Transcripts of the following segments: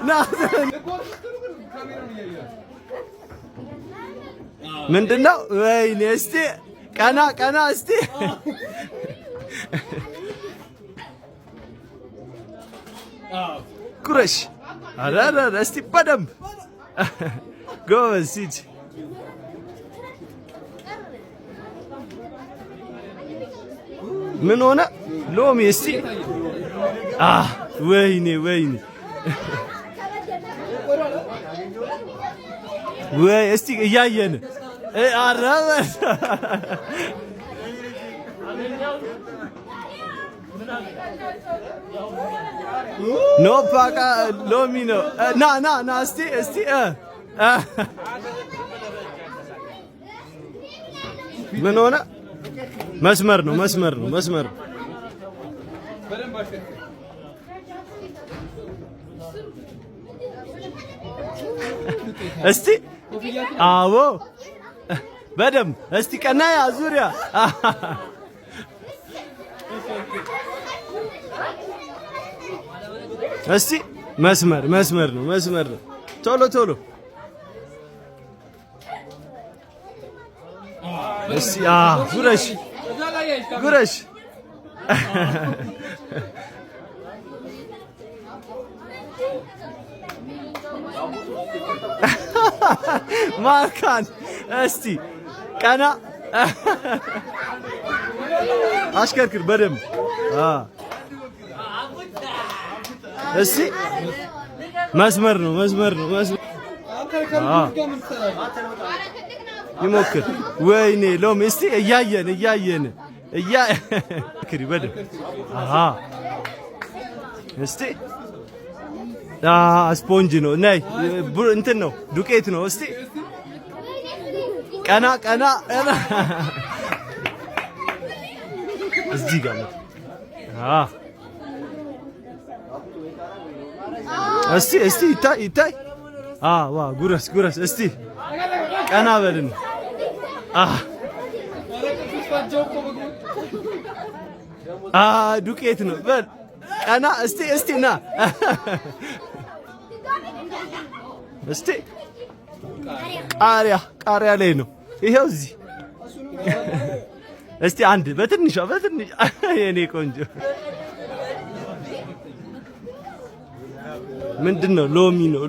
ና ምንድነው? ወይኔ እስቲ ቀና እስቲ ጉረሽ። ኧረ እስቲ በደንብ ጎበዝ ሂድ። ምን ሆነ ሎሚ? እስቲ ወይኔ ወይ እስቲ እያየን አረበ ኖ ፓካ ሎሚ ነው። ና እስቲ ምን ሆነ? መስመር ነው። እስቲ አዎ በደምብ እስቲ ቀና ዙሪያ እስቲ መስመር ነው። ቶሎ እስቲ ጉረሽ ማርካን እስቲ ቀና አሽከርክር በደምብ እስቲ መስመር ነው። ይሞክር። ወይኔ ሎሚ እስቲ እያየን ክሪ በደምብ እስቲ ስፖንጅ ነው። ነይ እንትን ነው ዱቄት ነው። እስቲ ቀና እዚህ ጋር ነው። እስቲ ይታይ። ዋ ጉረስ እስቲ ቀና በልን። ዱቄት ነው። በል ቀና እስቲ ና እስቲ ቃሪያ ላይ ነው ይሄው እዚህ። እስቲ አንድ በትንሽ የኔ ቆንጆ ምንድነው?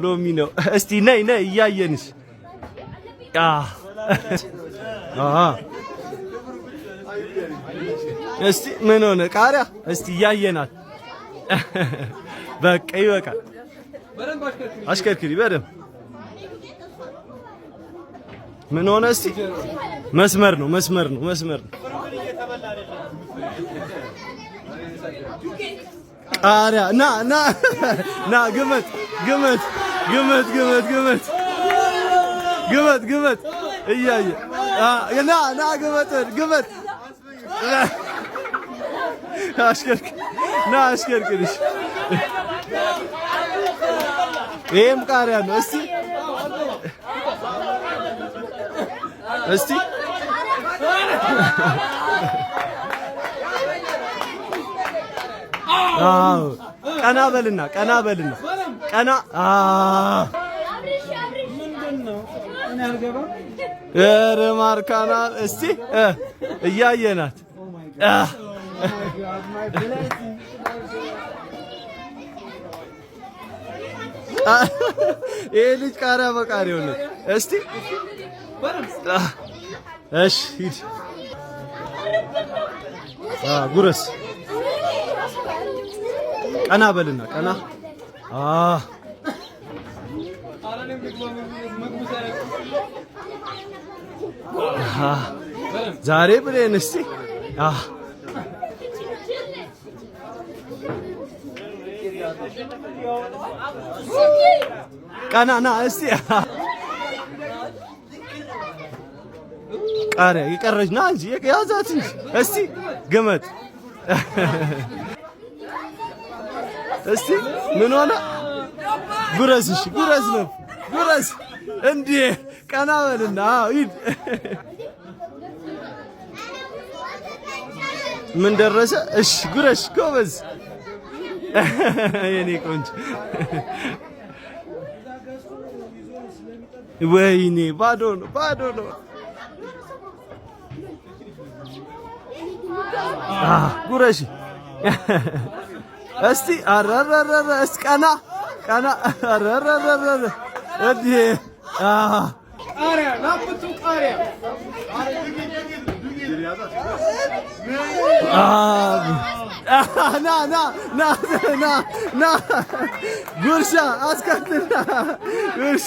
ሎሚ ነው። እስቲ ነይ እያየንሽ እስቲ ምን ሆነ? ቃሪያ እስቲ እያየናት። በቃ ይበቃል። አሽከርክሪ በደምብ። ምን ሆነ? እስቲ መስመር ነው። ቃሪያ ና ግመት እያየ ና ግመት አሽከርክሪሽ። ይሄም ቃሪያ ነው። እስቲ ቀና በልና ቀና ኧረ ማርካና እስቲ እያየናት ይሄ ልጅ ቃሪያ በቃሪያው ነው። እስቲ እሺ ሂድ ጉረስ። ቀና በልና ቀና ዛሬ ብለን እስቲ ቀና ና እስቲ ቃሪያ የቀረች ና እንጂ ያዛት እንጂ እስቲ ገመት እስቲ ምን ሆነ? ጉረስ ነው እንዴ! ቀና በልና ሂድ። ምን ደረሰ? እሺ ጉረሽ ጎበዝ። የኔ ቆንጆ ወይኔ ባዶ ነው ባዶ ነው። ጉረሺ እስቲ አረረረረ እስቲ ቀና ቀና አረረረረ እዲ ቃሪያ ናፍቱ ቃሪያ ና ና ና ና ና ጉርሻ አስከትልና ጉርሻ